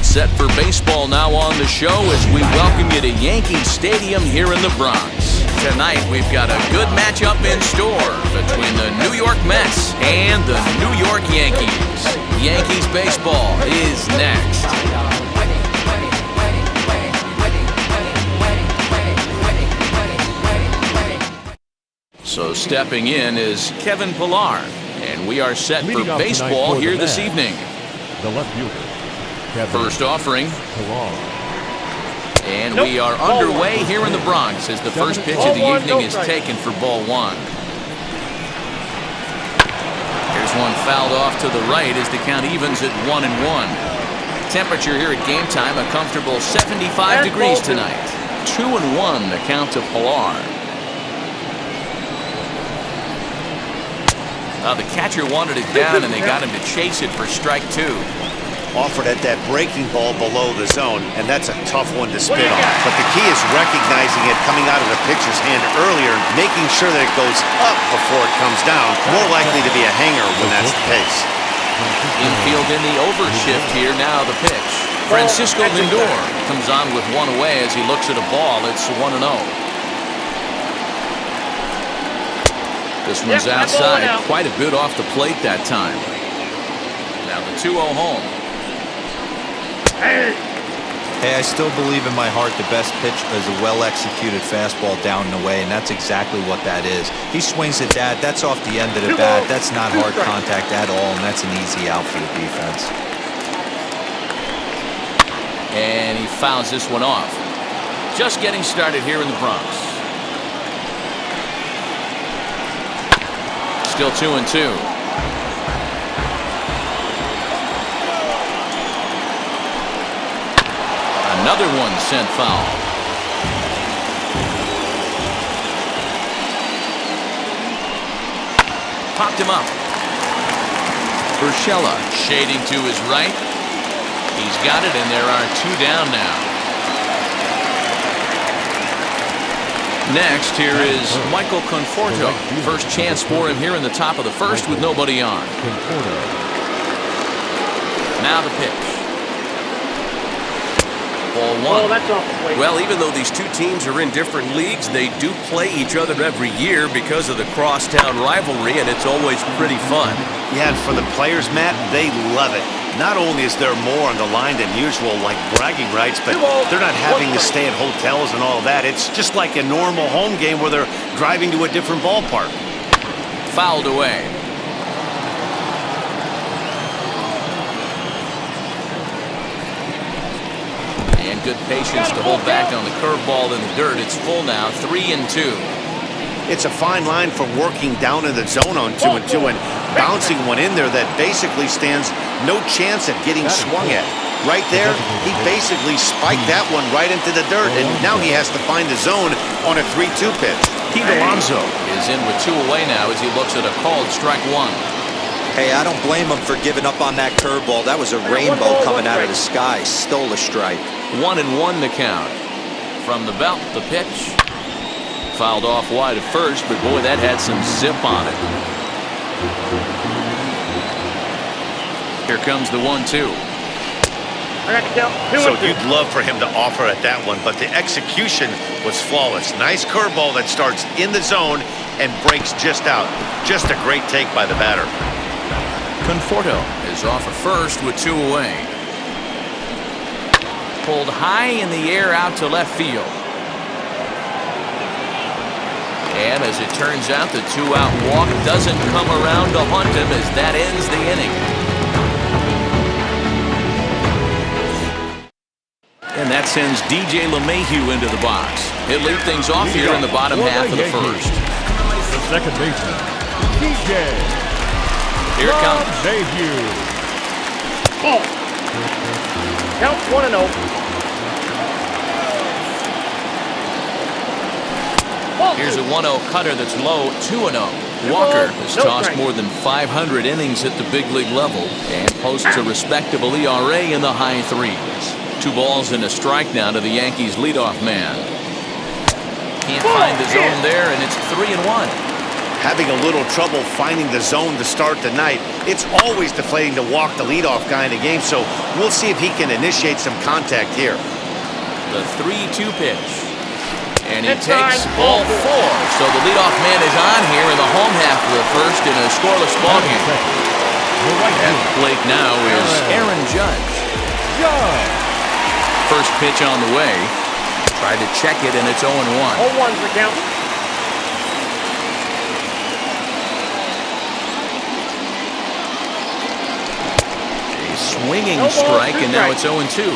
set for baseball now on the show as we welcome you to Yankee Stadium here in the Bronx. Tonight we've got a good matchup in store between the New York Mets and the New York Yankees. Yankees baseball is next. So stepping in is Kevin Pillar, and we are set for baseball here this evening. The left fielder. First offering. And we are underway here in the Bronx as the first pitch of the evening is taken for ball one. Here's one fouled off to the right as the count evens at 1-1. Temperature here at game time, a comfortable 75 degrees tonight. 2-1 the count to Pillar. The catcher wanted it down and they got him to chase it for strike two. Offered at that breaking ball below the zone, and that's a tough one to spin on. But the key is recognizing it coming out of the pitcher's hand earlier, making sure that it goes up before it comes down. More likely to be a hanger when that's the case. Infield in the overshift here. Now the pitch. Francisco Lindor comes on with one away as he looks at a ball. It's 1-0. This one's outside, quite a bit off the plate that time. Now the 2-0 home. Hey, I still believe in my heart the best pitch is a well-executed fastball down and away, and that's exactly what that is. He swings at that. That's off the end of the bat. That's not hard contact at all, and that's an easy out for the defense. And he fouls this one off. Just getting started here in the Bronx. Still 2-2. Another one sent foul. Popped him up. Urshela shading to his right. He's got it, and there are two down now. Next, here is Michael Conforto. First chance for him here in the top of the first with nobody on. Now the pitch. Ball one. Well, even though these two teams are in different leagues, they do play each other every year because of the crosstown rivalry, and it's always pretty fun. Yeah, and for the players, Matt, they love it. Not only is there more on the line than usual, like bragging rights, but they're not having to stay at hotels and all that. It's just like a normal home game where they're driving to a different ballpark. Fouled away. And good patience to hold back on the curveball in the dirt. It's full now, 3-2. It's a fine line for working down in the zone on 2-2 and bouncing one in there that basically stands no chance at getting swung at. Right there, he basically spiked that one right into the dirt, and now he has to find the zone on a 3-2 pitch. Pete Alonso is in with two away now as he looks at a called strike one. Hey, I don't blame him for giving up on that curveball. That was a rainbow coming out of the sky. Stole a strike. 1-1 the count. From the belt, the pitch. Fouled off wide at first, but boy, that had some zip on it. Here comes the 1-2. So you'd love for him to offer at that one, but the execution was flawless. Nice curveball that starts in the zone and breaks just out. Just a great take by the batter. Conforto is off at first with two away. Pulled high in the air out to left field. And as it turns out, the two-out walk doesn't come around to haunt him as that ends the inning. And that sends DJ LeMahieu into the box. He'll lead things off here in the bottom half of the first. The second baseman, DJ. Here it comes. LeMahieu. Ball. Count 1-0. Here's a 1-0 cutter that's low, 2-0. Walker has tossed more than 500 innings at the big league level and posts a respectable ERA in the high threes. 2 balls and a strike now to the Yankees leadoff man. Can't find the zone there, and it's 3-1. having a little trouble finding the zone to start the night. It's always deflating to walk the leadoff guy in the game, so we'll see if he can initiate some contact here. The 3-2 pitch. And he takes ball 4. So the leadoff man is on here in the home half of the first in a scoreless ball game. At the plate now is Aaron Judge. First pitch on the way. Tried to check it, and it's 0-1. 0-1's the count. A swinging strike, and now it's 0-2.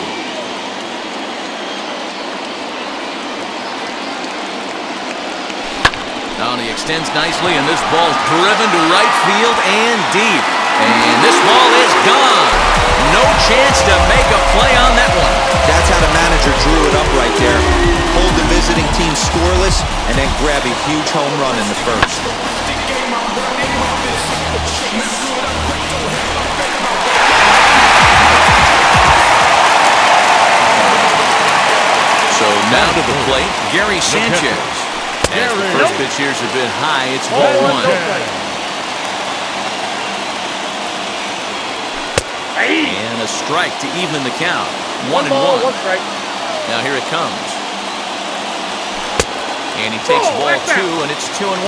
Now he extends nicely, and this ball's driven to right field and deep. And this ball is gone. No chance to make a play on that one. That's how the manager drew it up right there. Hold the visiting team scoreless and then grab a huge home run in the first. So now to the plate, Gary Sanchez. As the first pitch here's a bit high, it's ball 1. And a strike to even the count. 1-1. Now here it comes. And he takes ball 2, and it's 2-1.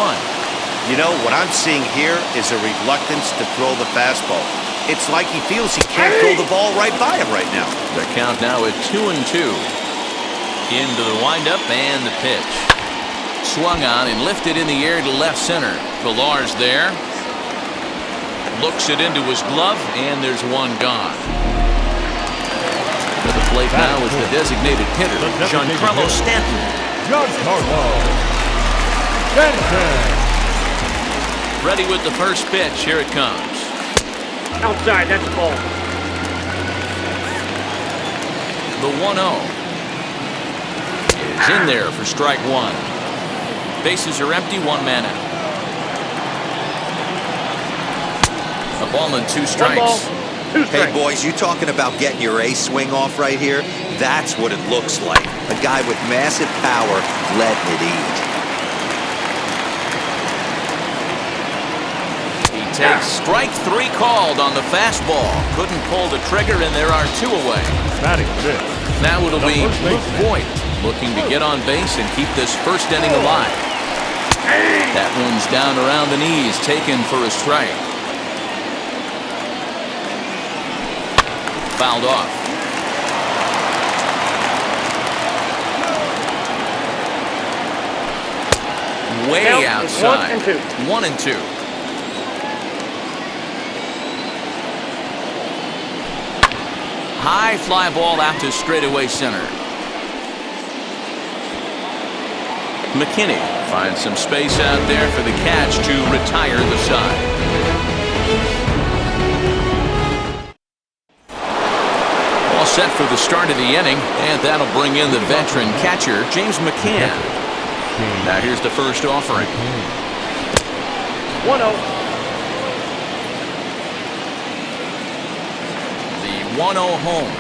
You know, what I'm seeing here is a reluctance to throw the fastball. It's like he feels he can't throw the ball right by him right now. The count now at 2-2. Into the windup and the pitch. Swung on and lifted in the air to left center. Villar's there. Looks it into his glove, and there's one gone. To the plate now is the designated hitter, Giancarlo Stanton. Ready with the first pitch. Here it comes. Outside, that's a ball. The 1-0 is in there for strike 1. Bases are empty, 1 man out. A ball and 2 strikes. Hey, boys, you talking about getting your ace swing off right here? That's what it looks like. A guy with massive power letting it eat. He takes strike 3 called on the fastball. Couldn't pull the trigger, and there are 2 away. Batting fifth. Now it'll be Luke Voigt looking to get on base and keep this first inning alive. That one's down around the knees, taken for a strike. Fouled off. Way outside. 1-2. High fly ball out to straightaway center. McKinney finds some space out there for the catch to retire the side. All set for the start of the inning, and that'll bring in the veteran catcher, James McCann. Now here's the first offering. 1-0. The 1-0 home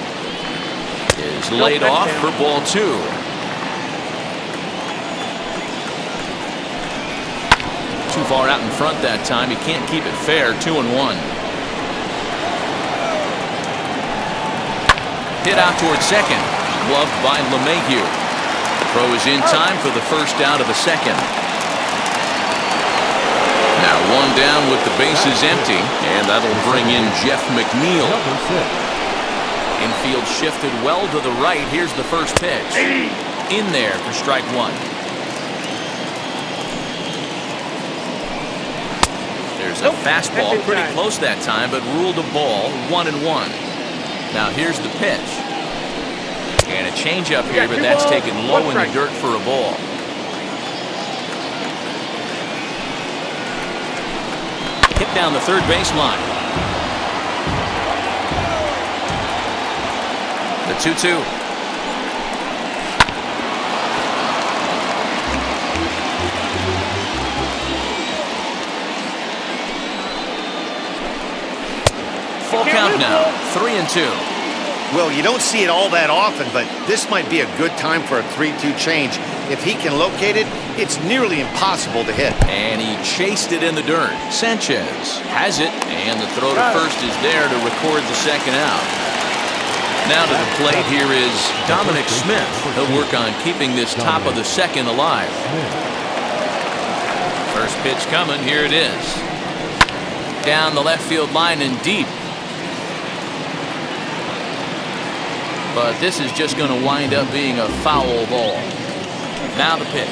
is laid off for ball 2. Too far out in front that time. He can't keep it fair. 2-1. Hit out towards second. Gloved by LeMahieu. Throw is in time for the first out of the second. Now 1 down with the bases empty, and that'll bring in Jeff McNeil. Infield shifted well to the right. Here's the first pitch. In there for strike 1. There's a fastball pretty close that time, but ruled a ball. 1-1. Now here's the pitch. And a changeup here, but that's taken low in the dirt for a ball. Hit down the third baseline. The 2-2. Full count now. 3-2. Well, you don't see it all that often, but this might be a good time for a 3-2 change. If he can locate it, it's nearly impossible to hit. And he chased it in the dirt. Sanchez has it, and the throw to first is there to record the second out. Now to the plate, here is Dominic Smith. He'll work on keeping this top of the second alive. First pitch coming, here it is. Down the left field line and deep. But this is just going to wind up being a foul ball. Now the pitch.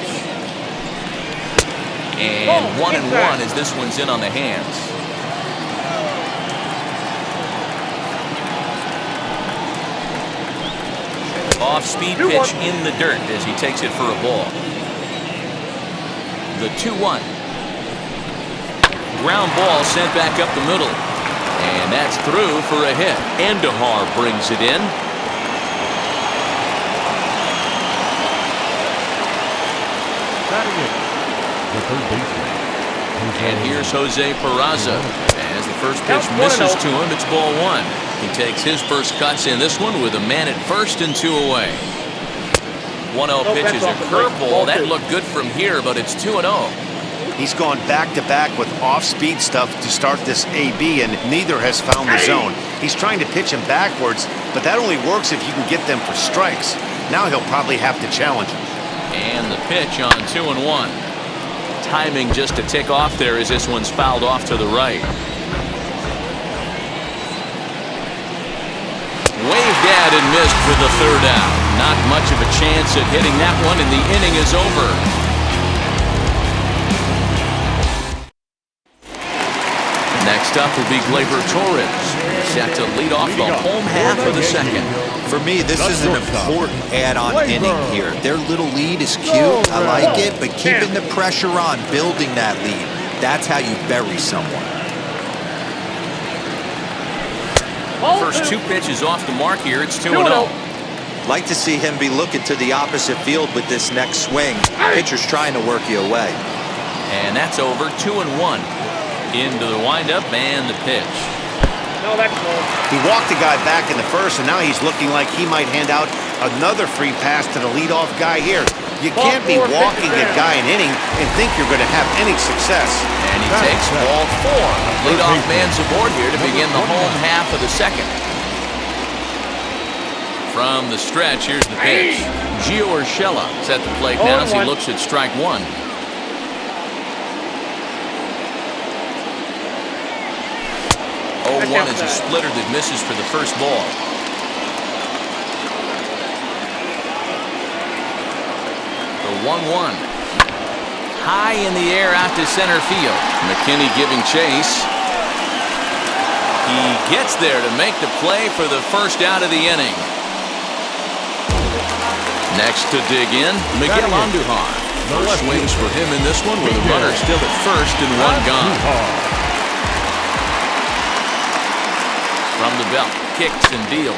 And 1-1 as this one's in on the hands. Off-speed pitch in the dirt as he takes it for a ball. The 2-1. Ground ball sent back up the middle. And that's through for a hit. Andahar brings it in. The third baseman. And here's Jose Peraza. As the first pitch misses to him, it's ball one. He takes his first cuts in this one with a man at first and 2 away. 1-0 pitch is a curveball. That looked good from here, but it's 2-0. He's gone back-to-back with off-speed stuff to start this AB, and neither has found the zone. He's trying to pitch him backwards, but that only works if you can get them for strikes. Now he'll probably have to challenge him. And the pitch on 2-1. Timing just to tick off there as this one's fouled off to the right. Waved at and missed for the third out. Not much of a chance at hitting that one, and the inning is over. Next up will be Gleyber Torres, set to lead off the home half of the second. For me, this is an important add-on inning here. Their little lead is cute. I like it, but keeping the pressure on, building that lead, that's how you bury someone. First 2 pitches off the mark here. It's 2-0. Like to see him be looking to the opposite field with this next swing. Pitcher's trying to work you away. And that's over. 2-1. Into the windup and the pitch. No, that's cool. He walked the guy back in the first, and now he's looking like he might hand out another free pass to the leadoff guy here. You can't be walking a guy an inning and think you're going to have any success. And he takes ball 4. Leadoff man's aboard here to begin the home half of the second. From the stretch, here's the pitch. Gio Urshela is at the plate now as he looks at strike 1. One is a splitter that misses for the first ball. The 1-1. High in the air out to center field. McKinney giving chase. He gets there to make the play for the first out of the inning. Next to dig in, Miguel Andújar. First swings for him in this one with a runner still at first and 1 gone. From the belt, kicks and deals.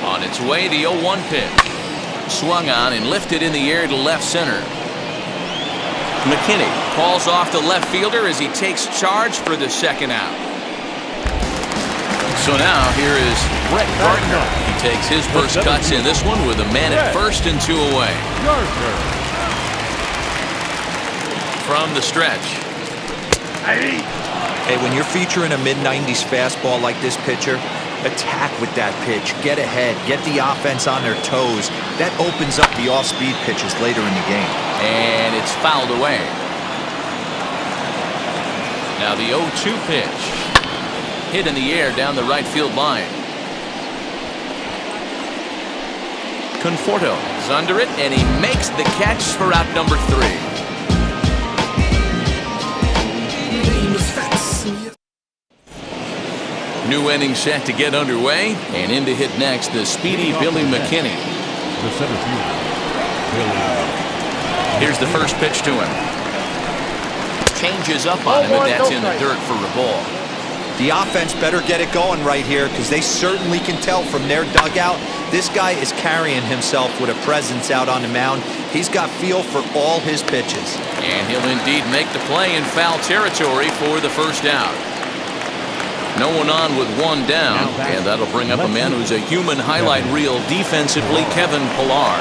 On its way, the 0-1 pitch. Swung on and lifted in the air to left center. McKinney calls off the left fielder as he takes charge for the second out. So now here is Brett Gardner. He takes his first cuts in this one with a man at first and 2 away. From the stretch. Hey, when you're featuring a mid-90s fastball like this pitcher, attack with that pitch. Get ahead. Get the offense on their toes. That opens up the off-speed pitches later in the game. And it's fouled away. Now the 0-2 pitch. Hit in the air down the right field line. Conforto is under it, and he makes the catch for out number 3. New inning set to get underway, and in to hit next, the speedy Billy McKinney. The center fielder, Here's the first pitch to him. Changes up on him, and that's in the dirt for a ball. The offense better get it going right here because they certainly can tell from their dugout This guy is carrying himself with a presence out on the mound. He's got feel for all his pitches. And he'll indeed make the play in foul territory for the first out. No one on with one down, and that'll bring up a man who's a human highlight reel defensively, Kevin Pillar.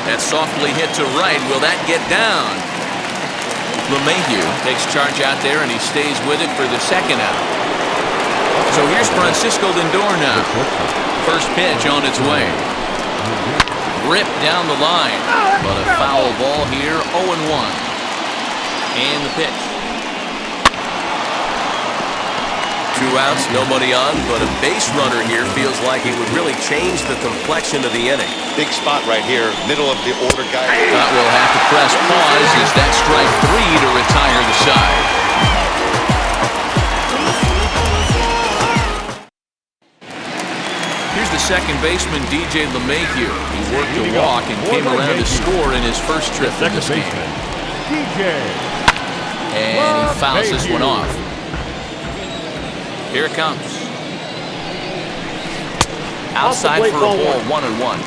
That's softly hit to right. Will that get down? LeMahieu takes charge out there, and he stays with it for the second out. So here's Francisco Lindor now. First pitch on its way. Ripped down the line, but a foul ball here, 0-1. And the pitch. 2 outs, nobody on, but a base runner here feels like it would really change the complexion of the inning. Big spot right here, middle of the order guy. But we'll have to press pause as that strike 3 to retire the side. Here's the second baseman, DJ LeMahieu. He worked a walk and came around to score in his first trip in this game. And he fouls this one off. Here it comes. Outside for a ball, 1-1.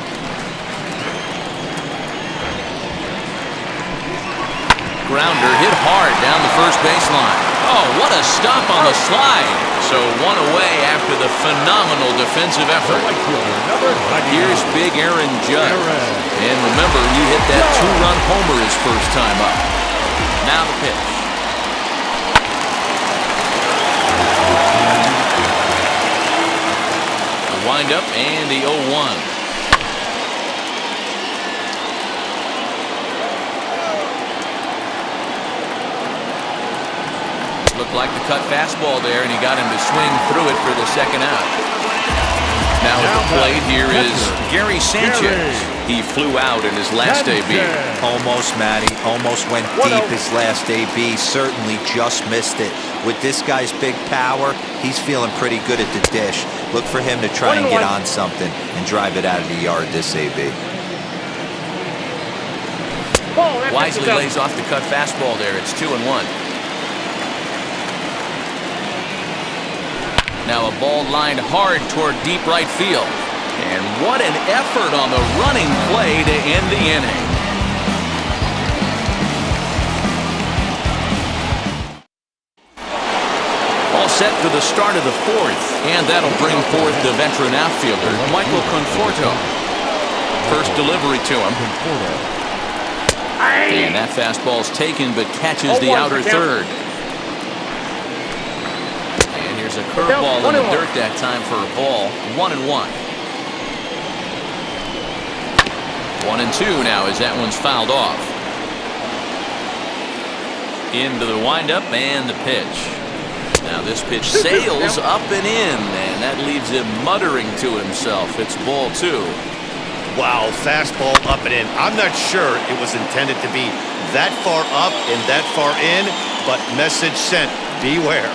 Grounder hit hard down the first baseline. Oh, what a stop on the slide. So 1 away after the phenomenal defensive effort. Here's big Aaron Judge. And remember, he hit that 2-run homer his first time up. Now the pitch. The wind-up and the 0-1. Looked like the cut fastball there, and he got him to swing through it for the second out. Now at the plate here is Gary Sanchez. He flew out in his last AB. Almost, Matty. Almost went deep his last AB. Certainly just missed it. With this guy's big power, he's feeling pretty good at the dish. Look for him to try and get on something and drive it out of the yard this AB. Wisely lays off the cut fastball there. It's 2-1. Now a ball lined hard toward deep right field. And what an effort on the running play to end the inning. All set for the start of the fourth. And that'll bring forth the veteran outfielder, Michael Conforto. First delivery to him. And that fastball's taken but catches the outer third. There's a curveball in the dirt that time for a ball. 1-1. 1-2 now as that one's fouled off. Into the windup and the pitch. Now this pitch sails up and in, and that leaves him muttering to himself. It's ball 2. Wow, fastball up and in. I'm not sure it was intended to be that far up and that far in, but message sent. Beware.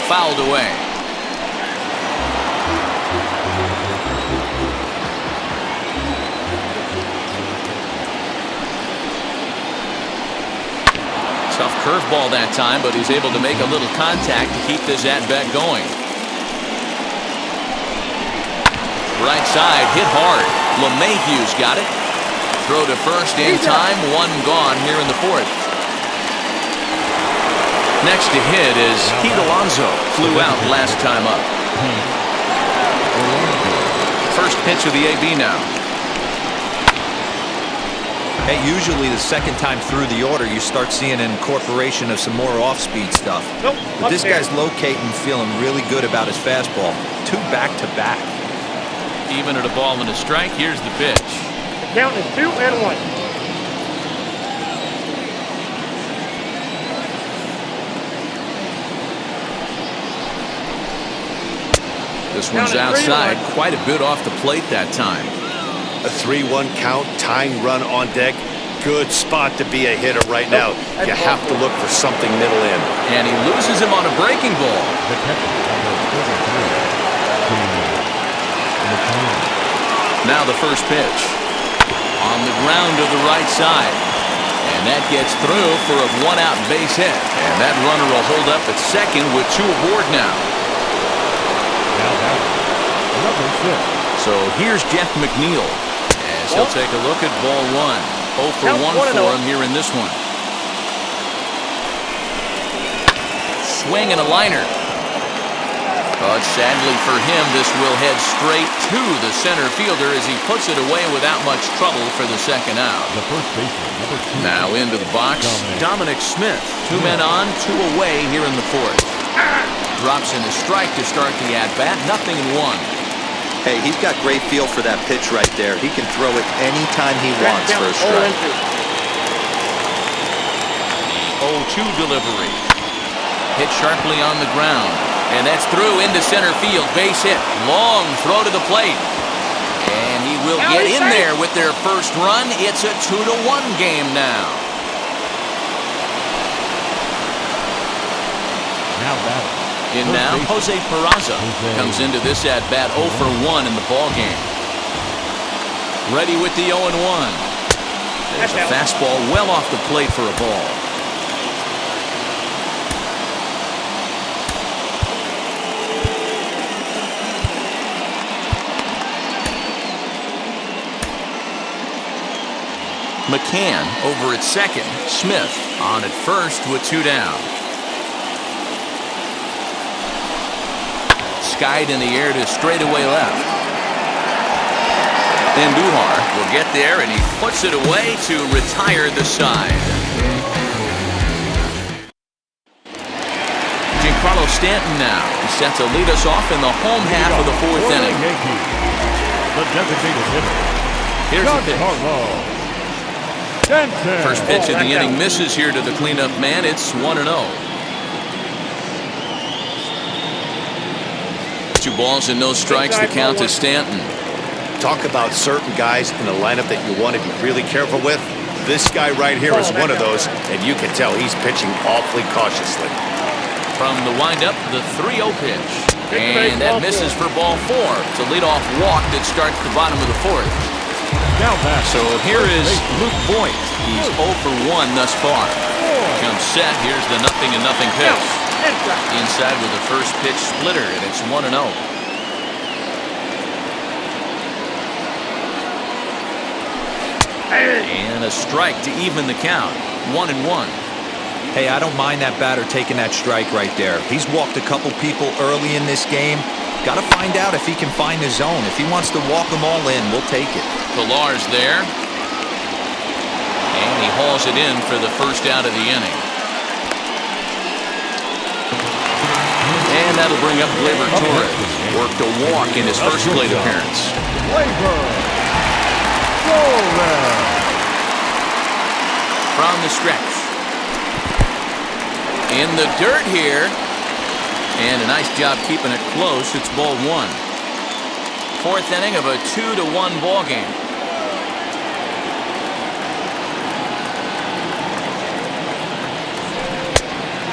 Fouled away. Tough curveball that time, but he's able to make a little contact to keep this at-bat going. Right side, hit hard. LeMahieu's got it. Throw to first in time, one gone here in the fourth. Next to hit is Pete Alonso. Flew out last time up. First pitch of the AB now. Hey, usually the second time through the order, you start seeing an incorporation of some more off-speed stuff. But this guy's locating, feeling really good about his fastball. 2 back-to-back. Even at a ball and a strike, here's the pitch. The count is 2-1. This one's outside, quite a bit off the plate that time. A 3-1 count, tying run on deck. Good spot to be a hitter right now. You have to look for something middle in. And he loses him on a breaking ball. Now the first pitch. On the ground to the right side. And that gets through for a 1-out base hit. And that runner will hold up at second with 2 aboard now. Number 6. So here's Jeff McNeil as he'll take a look at ball one. 0 for 1 for him here in this one. Swing and a liner. But sadly for him, this will head straight to the center fielder as he puts it away without much trouble for the second out. The first baseman, number 2. Now into the box, Dominic Smith. 2 men on, 2 away here in the fourth. Drops in the strike to start the at-bat. 0-1. Hey, he's got great feel for that pitch right there. He can throw it anytime he wants for a strike. 0-2 delivery. Hit sharply on the ground. And that's through into center field. Base hit. Long throw to the plate. And he will get in there with their first run. It's a 2-1 game now. Now batting. In now, Jose Peraza comes into this at-bat 0 for 1 in the ball game. Ready with the 0-1. There's a fastball well off the plate for a ball. McCann over at second. Smith on at first with 2 down. Skied in the air to straightaway left. Andujar will get there, and he puts it away to retire the side. Giancarlo Stanton now. He's set to lead us off in the home half of the fourth inning. Yankees, the designated hitter. Here's the pitch. Stanton. First pitch of the inning misses here to the cleanup man. It's 1-0. 2 balls and no strikes. The count to Stanton. Talk about certain guys in the lineup that you want to be really careful with. This guy right here is one of those, and you can tell he's pitching awfully cautiously. From the windup, the 3-0 pitch. And that misses for ball 4. It's a leadoff walk that starts the bottom of the fourth. Now back. So here is Luke Voigt. He's 0 for 1 thus far. Comes set. Here's the 0-0 pitch. Inside with the first pitch splitter, and it's 1-0. And a strike to even the count. 1-1. Hey, I don't mind that batter taking that strike right there. He's walked a couple people early in this game. Got to find out if he can find his zone. If he wants to walk them all in, we'll take it. Pilar's there. And he hauls it in for the first out of the inning. And that'll bring up Gleyber Torres. Worked a walk in his first plate appearance. From the stretch. In the dirt here. And a nice job keeping it close. It's ball 1. Fourth inning of a 2-1 ball game.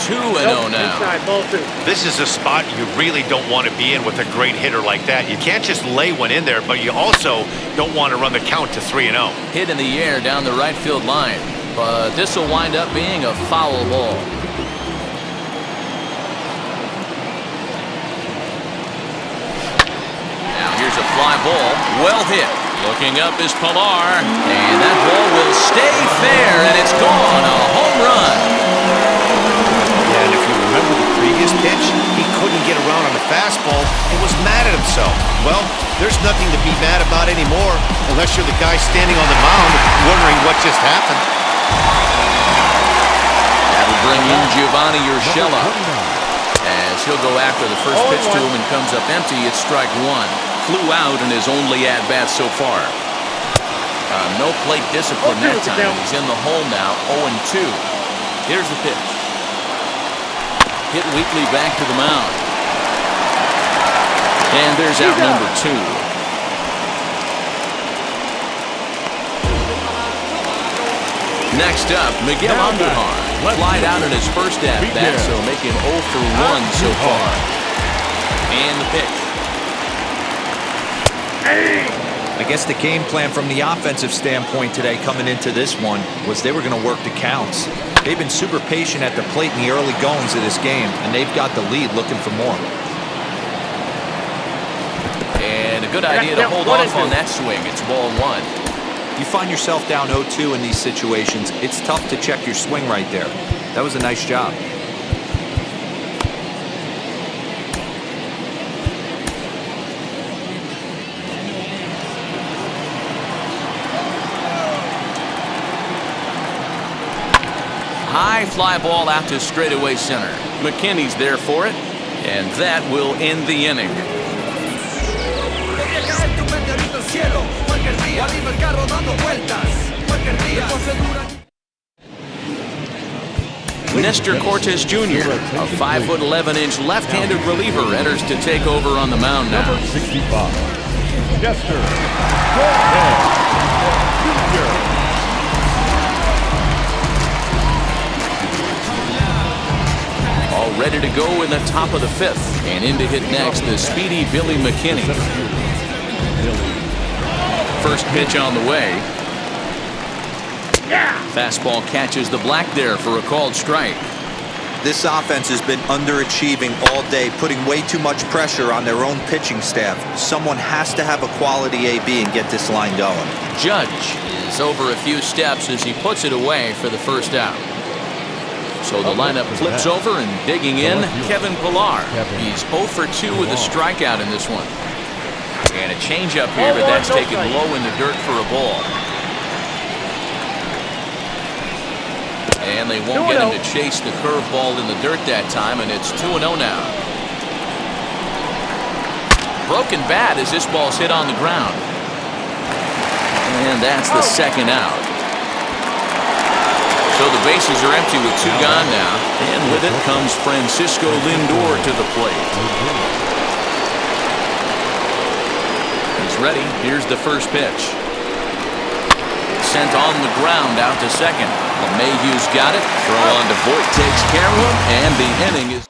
Two and 0 now. This is a spot you really don't want to be in with a great hitter like that. You can't just lay one in there, but you also don't want to run the count to 3-0. Hit in the air down the right field line, but this will wind up being a foul ball. Now here's a fly ball, well hit. Looking up is Pilar, and that ball will stay fair, and it's gone. A home run. And if you remember the previous pitch, he couldn't get around on the fastball and was mad at himself. Well, there's nothing to be mad about anymore unless you're the guy standing on the mound wondering what just happened. That'll bring in Giovanni Urshela as he'll go after the first pitch to him and comes up empty. It's strike 1. Flew out in his only at-bat so far. No plate discipline that time. He's in the hole now, 0-2. Here's the pitch. Hit weakly back to the mound. And there's out number 2. Next up, Miguel Andujar. Flied out in his first at-bat, so making 0 for 1 so far. And the pitch. I guess the game plan from the offensive standpoint today coming into this one was they were going to work the counts. They've been super patient at the plate in the early goings of this game, and they've got the lead looking for more. And a good idea to hold off on that swing. It's ball one. You find yourself down 0-2 in these situations, it's tough to check your swing right there. That was a nice job. High fly ball out to straightaway center. McKinney's there for it, and that will end the inning. Nestor Cortes Jr., a 5'11" left-handed reliever, enters to take over on the mound now. Number 65, Nestor Cortes Jr. All ready to go in the top of the fifth. And in to hit next, the speedy Billy McKinney. First pitch on the way. Fastball catches the black there for a called strike. This offense has been underachieving all day, putting way too much pressure on their own pitching staff. Someone has to have a quality AB and get this line going. Judge is over a few steps as he puts it away for the first out. So the lineup flips over, and digging in, Kevin Pillar. He's 0 for 2 with a strikeout in this one. And a changeup here, but that's taken low in the dirt for a ball. And they won't get him to chase the curveball in the dirt that time, and it's 2-0 now. Broken bat as this ball's hit on the ground. And that's the second out. So the bases are empty with 2 gone now. And with it comes Francisco Lindor to the plate. He's ready. Here's the first pitch. Sent on the ground out to second. LeMahieu's got it. Throw on to Voit takes care of him. And the inning is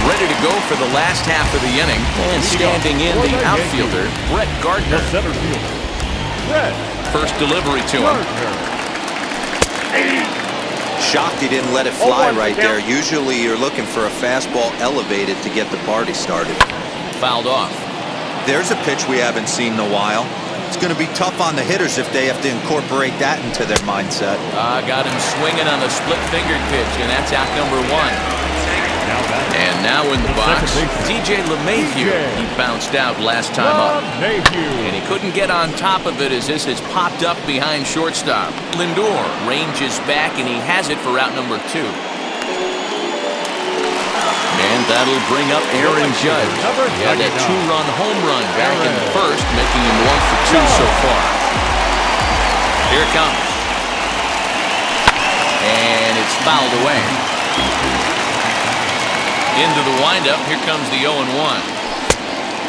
ready to go for the last half of the inning. And standing in, the outfielder, Brett Gardner. Center fielder, Brett First delivery to him. Shocked he didn't let it fly right there. Usually you're looking for a fastball elevated to get the party started. Fouled off. There's a pitch we haven't seen in a while. It's going to be tough on the hitters if they have to incorporate that into their mindset. Got him swinging on the split-fingered pitch, and that's out number 1. And now in the box, DJ LeMahieu. He bounced out last time up. And he couldn't get on top of it as this has popped up behind shortstop. Lindor ranges back, and he has it for out number 2. And that'll bring up Aaron Judge. He had that 2-run home run back in the first, making him 1 for 2 so far. Here it comes. And it's fouled away. Into the windup, here comes the 0-1.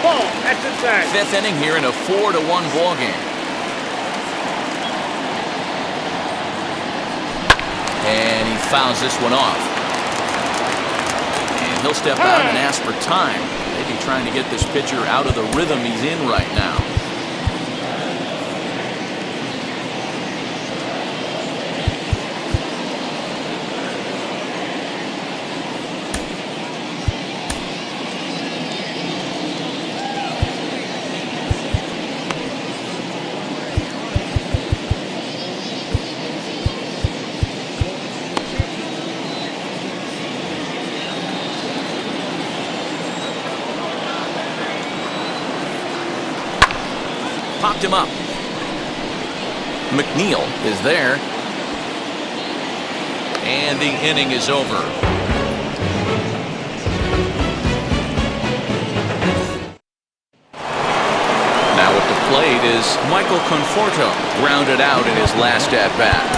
Ball, that's inside. 5th inning here in a 4-1 ball game. And he fouls this one off. And he'll step out and ask for time. Maybe trying to get this pitcher out of the rhythm he's in right now. Popped him up. McNeil is there. And the inning is over. Now at the plate is Michael Conforto, grounded out in his last at-bat.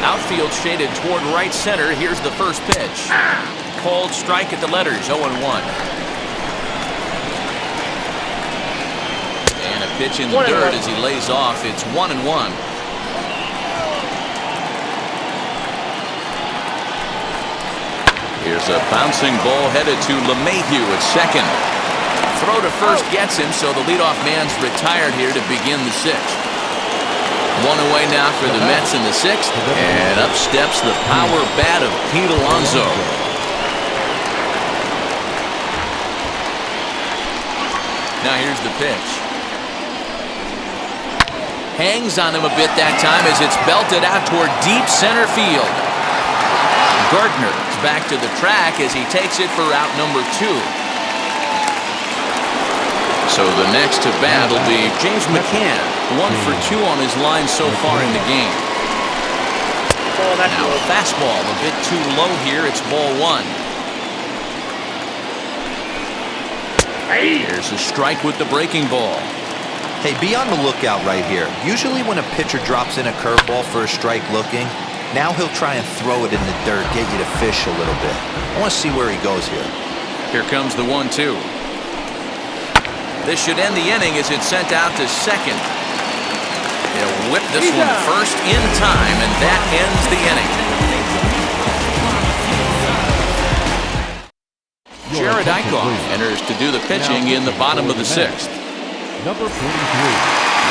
Outfield shaded toward right center. Here's the first pitch. Called strike at the letters, 0-1. And a pitch in the dirt as he lays off. It's 1-1. Here's a bouncing ball headed to LeMahieu at second. Throw to first gets him, so the leadoff man's retired here to begin the 6th. One away now for the Mets in the 6th, and up steps the power bat of Pete Alonso. Now here's the pitch. Hangs on him a bit that time as it's belted out toward deep center field. Gardner is back to the track as he takes it for out number 2. So the next to bat will be James McCann, 1 for 2 on his line so far in the game. Now a fastball a bit too low here. It's ball 1. Here's a strike with the breaking ball. Hey, be on the lookout right here. Usually when a pitcher drops in a curveball for a strike looking, now he'll try and throw it in the dirt, get you to fish a little bit. I want to see where he goes here. Here comes the 1-2. This should end the inning as it's sent out to second. He'll whip this one to first in time, and that ends the inning. Jared Eichhoff enters to do the pitching in the bottom of the 6th. Number 43.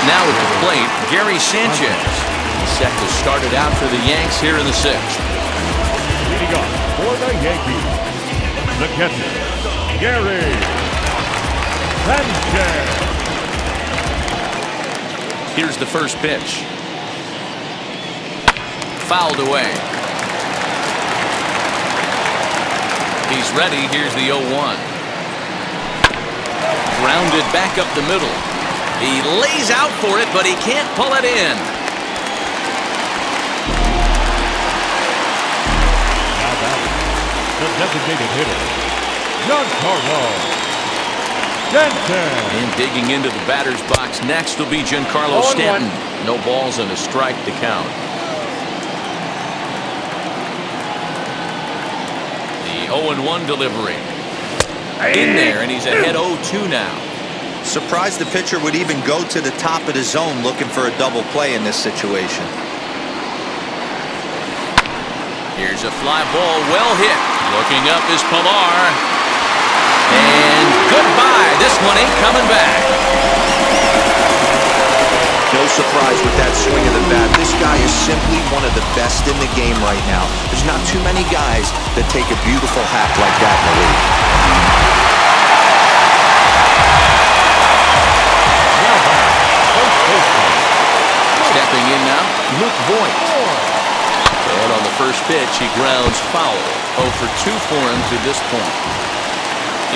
Now at the plate, Gary Sanchez. Set to start it out for the Yanks here in the 6th. Leading off for the Yankees, the catcher, Gary Sanchez. Here's the first pitch. Fouled away. He's ready. Here's the 0-1. Grounded back up the middle. He lays out for it, but he can't pull it in. Now batting, the designated hitter, Giancarlo Stanton. And digging into the batter's box next will be Giancarlo Stanton. No balls and a strike to count. The 0-1 delivery. In there, and he's ahead 0-2 now. Surprised the pitcher would even go to the top of the zone looking for a double play in this situation. Here's a fly ball, well hit. Looking up is Pilar. And goodbye. This one ain't coming back. No surprise with that swing of the bat. This guy is simply one of the best in the game right now. There's not too many guys that take a beautiful hack like that in the league. Stepping in now, Luke Voigt. And on the first pitch, he grounds foul. 0 for 2 for him to this point.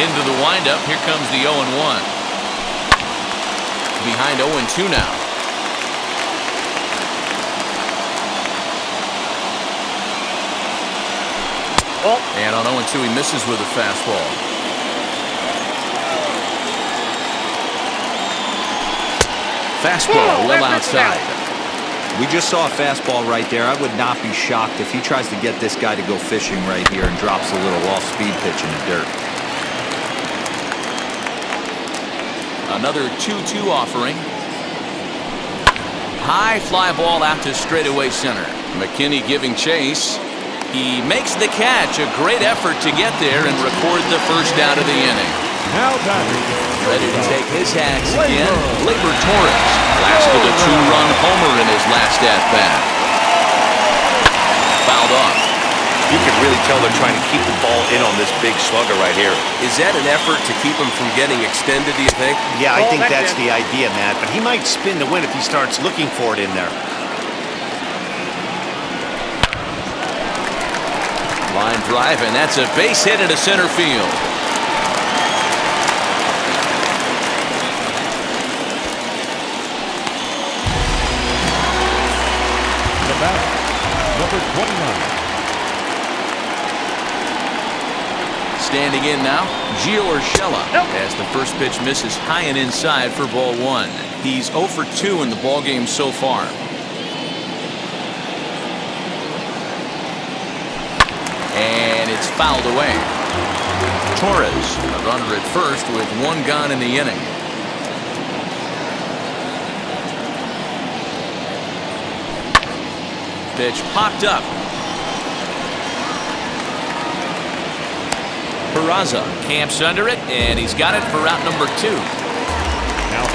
Into the windup, here comes the 0-1. Behind 0-2 now. And on 0-2, he misses with a fastball. Fastball well outside. We just saw a fastball right there. I would not be shocked if he tries to get this guy to go fishing right here and drops a little off-speed pitch in the dirt. Another 2-2 offering. High fly ball out to straightaway center. McKinney giving chase. He makes the catch. A great effort to get there and record the first out of the inning. Now batting, ready to take his hacks again. Labor Torres blasted a 2-run homer in his last at-bat. Fouled off. You can really tell they're trying to keep the ball in on this big slugger right here. Is that an effort to keep him from getting extended, do you think? Yeah, I think that's the idea, Matt. But he might spin to win if he starts looking for it in there. Line drive, and that's a base hit into center field. the batter, number 29. Standing in now, Gio Urshela, as the first pitch misses high and inside for ball 1. He's 0 for 2 in the ballgame so far. And it's fouled away. Torres, a runner at first with 1 gone in the inning. Pitch popped up. Peraza camps under it, and he's got it for out number 2.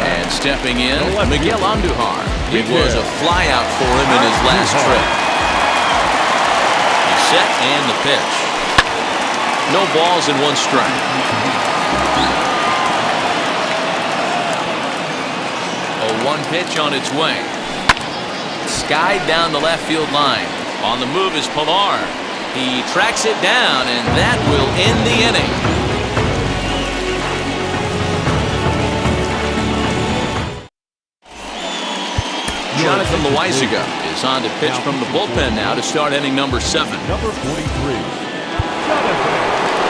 And stepping in, Miguel Andujar. It was a flyout for him in his last trip. He's set and the pitch. No balls and 1 strike. A 1 pitch on its way. Skied down the left field line. On the move is Pilar. He tracks it down, and that will end the inning. Jonathan Loaizaga is on to pitch from the bullpen now to start inning number 7. Number 43.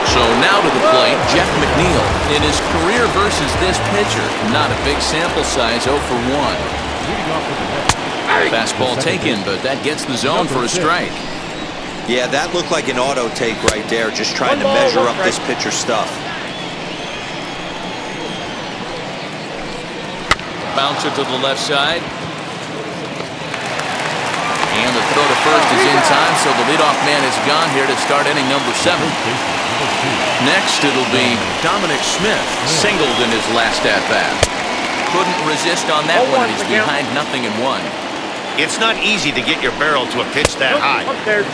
So now to the plate, Jeff McNeil. In his career versus this pitcher, not a big sample size, 0 for 1. Leading off with the net. Fastball taken, but that gets the zone for a strike. Yeah, that looked like an auto take right there, just trying to measure up this pitcher's stuff. Bouncer to the left side. And the throw to first is in time, so the leadoff man is gone here to start inning number 7. Next, it'll be Dominic Smith, singled in his last at-bat. Couldn't resist on that one. He's behind 0-1. It's not easy to get your barrel to a pitch that high.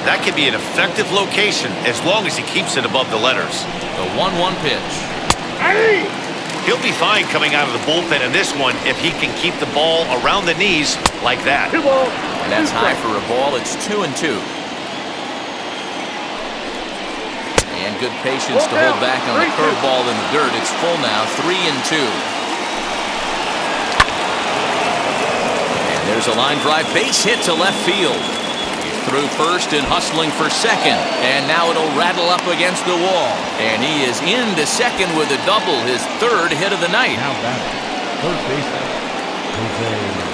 That can be an effective location as long as he keeps it above the letters. The 1-1 pitch. He'll be fine coming out of the bullpen in this one if he can keep the ball around the knees like that. And that's high for a ball. It's 2-2. And good patience to hold back on the curveball in the dirt. It's full now, 3-2. And there's a line drive base hit to left field. He's through first and hustling for second. And now it'll rattle up against the wall. And he is into second with a double, his 3rd hit of the night. Now batting, third baseman, Jose.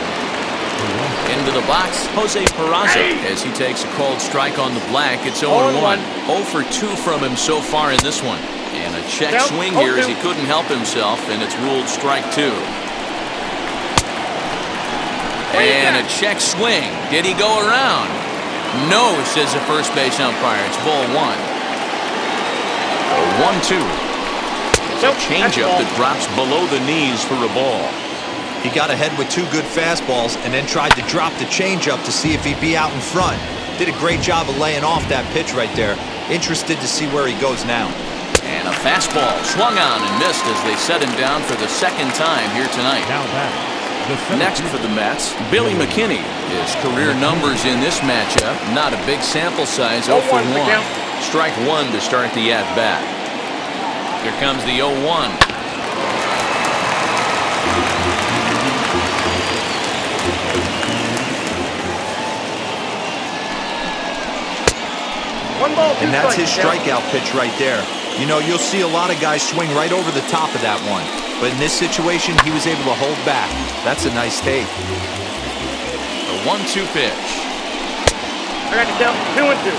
Into the box, Jose Peraza, as he takes a called strike on the black. It's 0-1. 0 for 2 from him so far in this one. And a check swing here as he couldn't help himself, and it's ruled strike 2. And a check swing. Did he go around? No, says the first base umpire. It's ball 1. 1-2. It's a changeup that drops below the knees for a ball. He got ahead with 2 good fastballs and then tried to drop the changeup to see if he'd be out in front. Did a great job of laying off that pitch right there. Interested to see where he goes now. And a fastball swung on and missed as they set him down for the 2nd time here tonight. Now batting, Next for the Mets, Billy McKinney. His career numbers in this matchup, not a big sample size, 0 for 1. Strike 1 to start the at-bat. Here comes the 0-1. And that's his strikeout pitch right there. You know, you'll see a lot of guys swing right over the top of that one. But in this situation, he was able to hold back. That's a nice take. The 1-2 pitch. I got to count 2-2.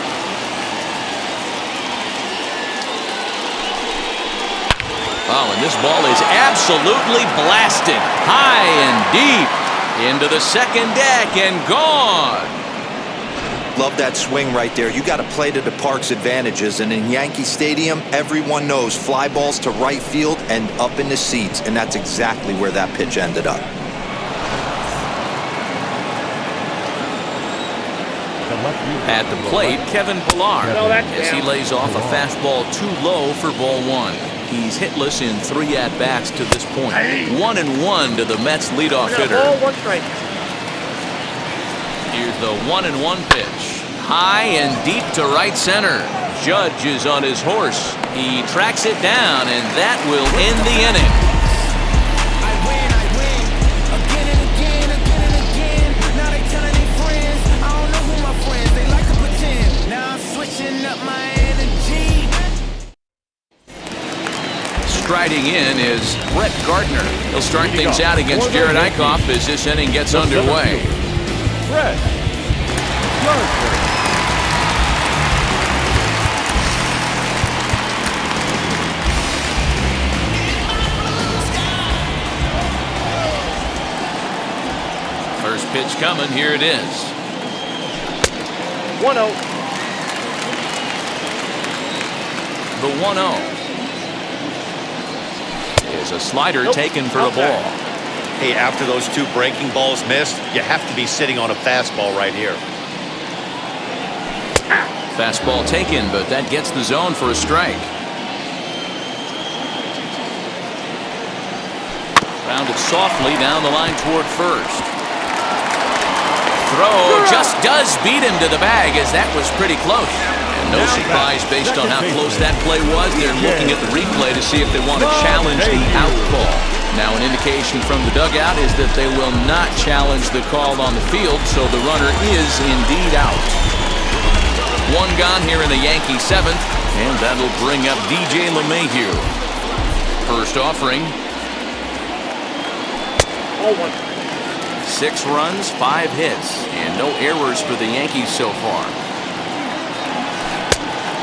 Oh, and this ball is absolutely blasted. High and deep. Into the second deck and gone. Love that swing right there. You got to play to the park's advantages. And in Yankee Stadium, everyone knows fly balls to right field and up in the seats. And that's exactly where that pitch ended up. At the plate, Kevin Pilar, as he lays off a fastball too low for ball 1. He's hitless in 3 at-bats to this point. 1-1 to the Mets leadoff hitter. Here's the 1-1 pitch. High and deep to right center. Judge is on his horse. He tracks it down, and that will end the inning. I win again and again, again and again. Now they telling their friends, I don't know who my friends, they like to pretend. Now I'm switching up my energy. Striding in is Brett Gardner. He'll start things out against Jared Eichhoff as this inning gets underway. Brett Gardner. First pitch coming. Here it is. 1-0. The 1-0 is a slider taken for a ball. Hey, after those two breaking balls missed, you have to be sitting on a fastball right here. Fastball taken, but that gets the zone for a strike. Rounded softly down the line toward first. Throw just does beat him to the bag, as that was pretty close. And no surprise based on how close that play was. They're looking at the replay to see if they want to challenge the out call. Now an indication from the dugout is that they will not challenge the call on the field, so the runner is indeed out. One gone here in the Yankee seventh, and that'll bring up DJ LeMahieu. First offering. 6 runs, 5 hits, and no errors for the Yankees so far.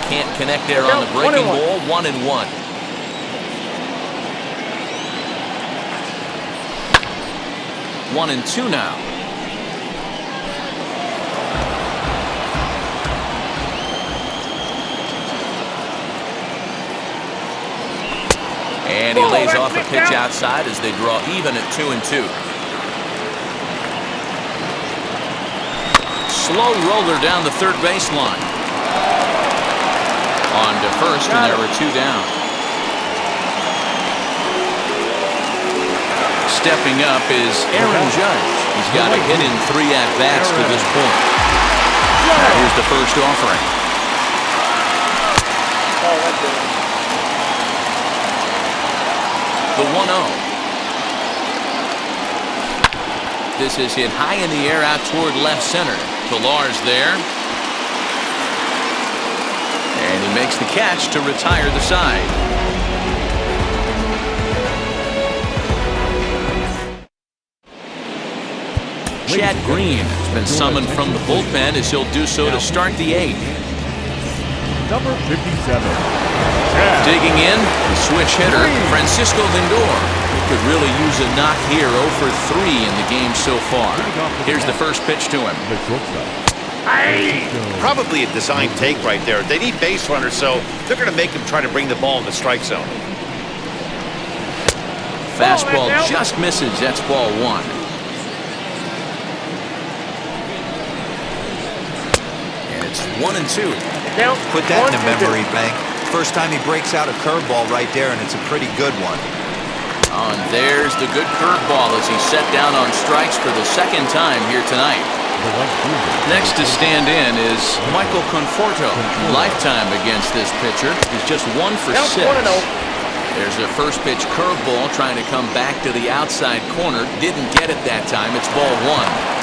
Can't connect there on the breaking ball. 1-1. One and two now. And he lays off a pitch outside as they draw even at 2-2. Slow roller down the third baseline. On to first, and there were 2 down. Stepping up is Aaron Judge. He's got a hit in 3 at-bats to this point. Here's the first offering. The 1-0. This is hit high in the air out toward left center. Pilar's there. And he makes the catch to retire the side. Chad Green has been summoned from the bullpen as he'll do so to start the 8th. Number 57. Digging in, the switch hitter, Francisco Lindor. Could really use a knock here. 0 for 3 in the game so far. Here's the first pitch to him. Probably a design take right there. They need base runners, so they're going to make him try to bring the ball in the strike zone. Fastball just misses. That's ball 1. And it's 1-2. Put that in the memory bank. First time he breaks out a curveball right there, and it's a pretty good one. Oh, and there's the good curveball as he's set down on strikes for the 2nd time here tonight. Next to stand in is Michael Conforto. Lifetime against this pitcher. He's just 1 for 6. There's a first pitch curveball trying to come back to the outside corner. Didn't get it that time. It's ball 1.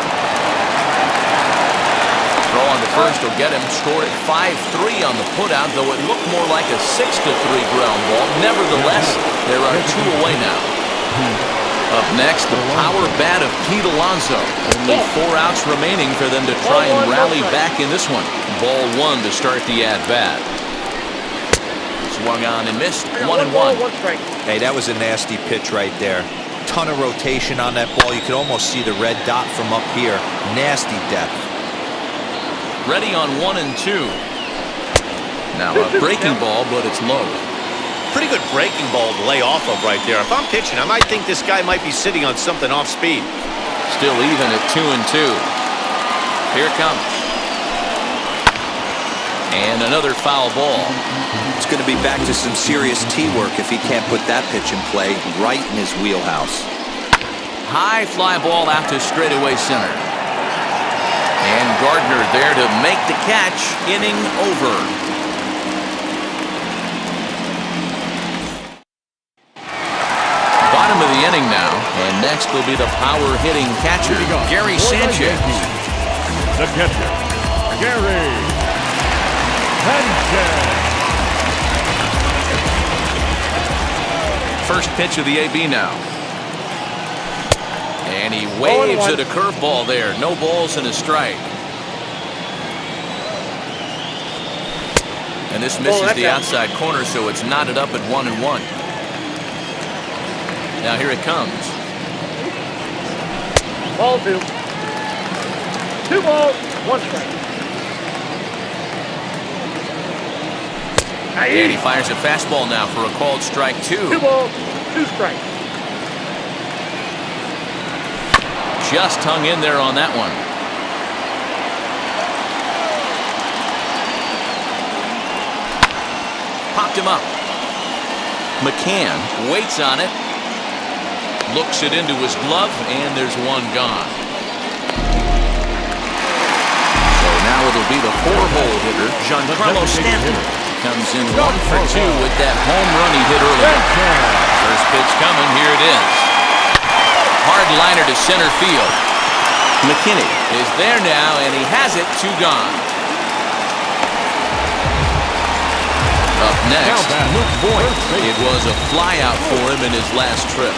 Throw on to first will get him. Scored at 5-3 on the putout, though it looked more like a 6-3 ground ball. Nevertheless, there are 2 away now. Up next, the power bat of Pete Alonso. Only 4 outs remaining for them to try and rally back in this one. Ball 1 to start the at-bat. Swung on and missed. 1-1. Hey, that was a nasty pitch right there. Ton of rotation on that ball. You could almost see the red dot from up here. Nasty depth. Ready on 1-2. Now a breaking ball, but it's low. Pretty good breaking ball to lay off of right there. If I'm pitching, I might think this guy might be sitting on something off speed. Still even at 2-2. Here it comes. And another foul ball. It's going to be back to some serious tee work if he can't put that pitch in play right in his wheelhouse. High fly ball out to straightaway center. And Gardner there to make the catch. Inning over. Bottom of the inning now. And next will be the power hitting catcher, Gary Sanchez. The catcher, Gary Sanchez. First pitch of the AB now. And he waves at a curveball there. No balls and a strike. And this misses the outside corner, so it's knotted up at 1-1. Now here it comes. Ball 2. 2 balls, 1 strike. And he fires a fastball now for a called strike 2. 2 balls, 2 strikes. just hung in there on that one. Popped him up. McCann waits on it. Looks it into his glove, and there's one gone. So now it'll be the 4-hole hitter, Giancarlo Stanton. Comes in 1 for 2 with that home run he hit earlier. First pitch coming, here it is. Hard liner to center field. McKinney is there now, and he has it, 2 gone. Up next, Luke Voigt. It was a flyout for him in his last trip.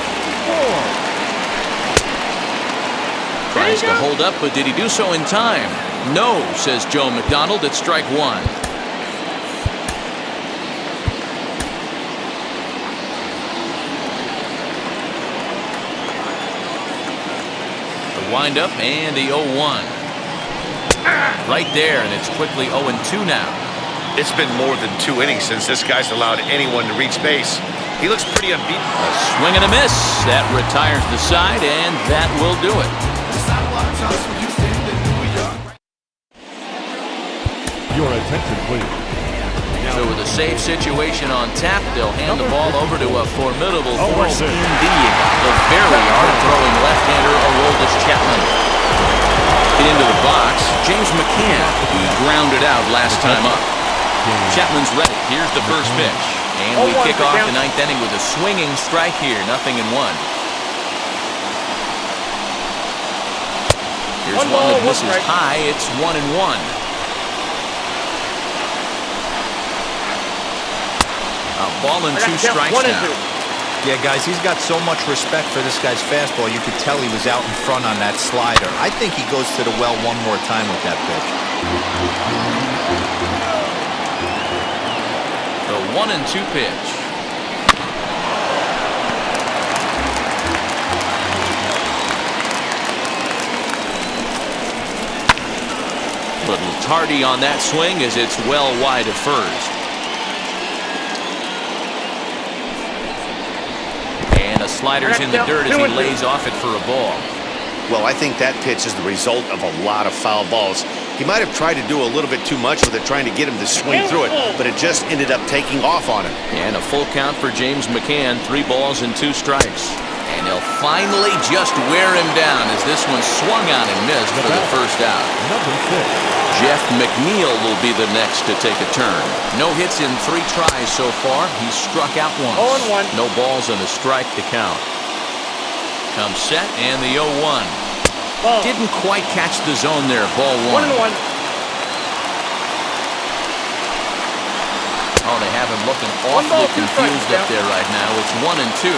Tries to hold up, but did he do so in time? No, says Joe McDonald at strike 1. The windup and the 0-1. Right there, and it's quickly 0-2 now. It's been more than 2 innings since this guy's allowed anyone to reach base. He looks pretty unbeaten. A swing and a miss. That retires the side, and that will do it. Your attention, please. So with a safe situation on tap, they'll hand the ball over to a formidable force indeed. The very hard-throwing left-hander, Aroldis Chapman. Into the box, James McCann, who grounded out last time up. Chapman's ready. Here's the first pitch. And we kick off the 9th inning with a swinging strike here. 0-1. Here's one that misses high. It's 1-1. A ball and 2 strikes now. Yeah, guys, he's got so much respect for this guy's fastball. You could tell he was out in front on that slider. I think he goes to the well one more time with that pitch. The 1-2 pitch. Little tardy on that swing as it's well wide of first. And a slider's in the dirt as he lays off it for a ball. Well, I think that pitch is the result of a lot of foul balls. He might have tried to do a little bit too much with it, trying to get him to swing through it, but it just ended up taking off on him. And a full count for James McCann, 3 balls and 2 strikes. And he'll finally just wear him down as this one swung on and missed for the first out. Jeff McNeil will be the next to take a turn. No hits in 3 tries so far. He's struck out once. 0-1. No balls and a strike to count. Comes set and the 0-1. Didn't quite catch the zone there. Ball 1. 1-1. Oh, they have him looking awfully confused up there right now. It's 1-2.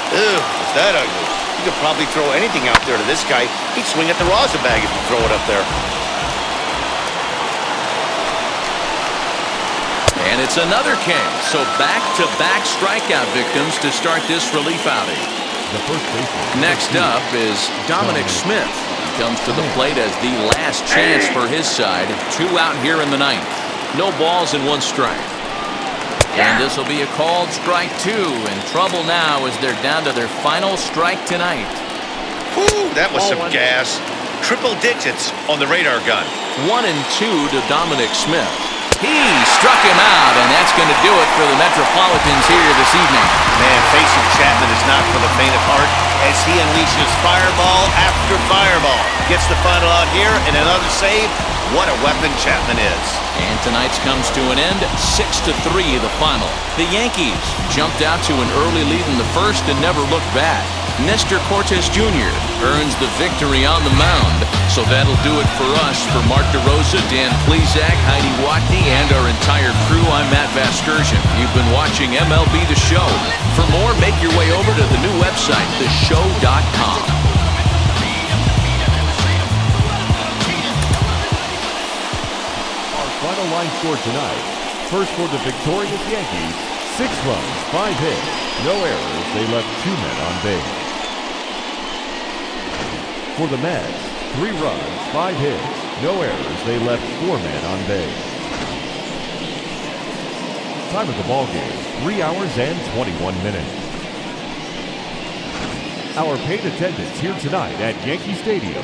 Ew, is that ugly? You could probably throw anything out there to this guy. He'd swing at the rosin bag if you throw it up there. And it's another K. So back-to-back strikeout victims to start this relief outing. Next up is Dominic Smith. He comes to the plate as the last chance for his side. 2 out here in the 9th. No balls and 1 strike. And this will be a called strike 2. In trouble now as they're down to their final strike tonight. Whew, that was some gas. Triple digits on the radar gun. 1-2 to Dominic Smith. He struck him out, and that's going to do it for the Metropolitans here this evening. Man, facing Chapman is not for the faint of heart as he unleashes fireball after fireball. Gets the final out here and another save. What a weapon Chapman is. And tonight's comes to an end, 6-3 the final. The Yankees jumped out to an early lead in the first and never looked back. Nestor Cortes Jr. earns the victory on the mound. So that'll do it for us. For Mark DeRosa, Dan Plesac, Heidi Watney, and our entire crew, I'm Matt Vasgersian. You've been watching MLB The Show. For more, make your way over to the new website, theshow.com. Final line score tonight. First for the victorious Yankees, 6 runs, 5 hits, no errors. They left 2 men on base. For the Mets, 3 runs, 5 hits, no errors. They left 4 men on base. Time of the ball game, 3 hours and 21 minutes. Our paid attendance here tonight at Yankee Stadium,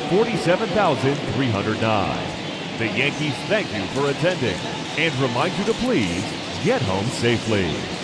47,309. The Yankees thank you for attending and remind you to please get home safely.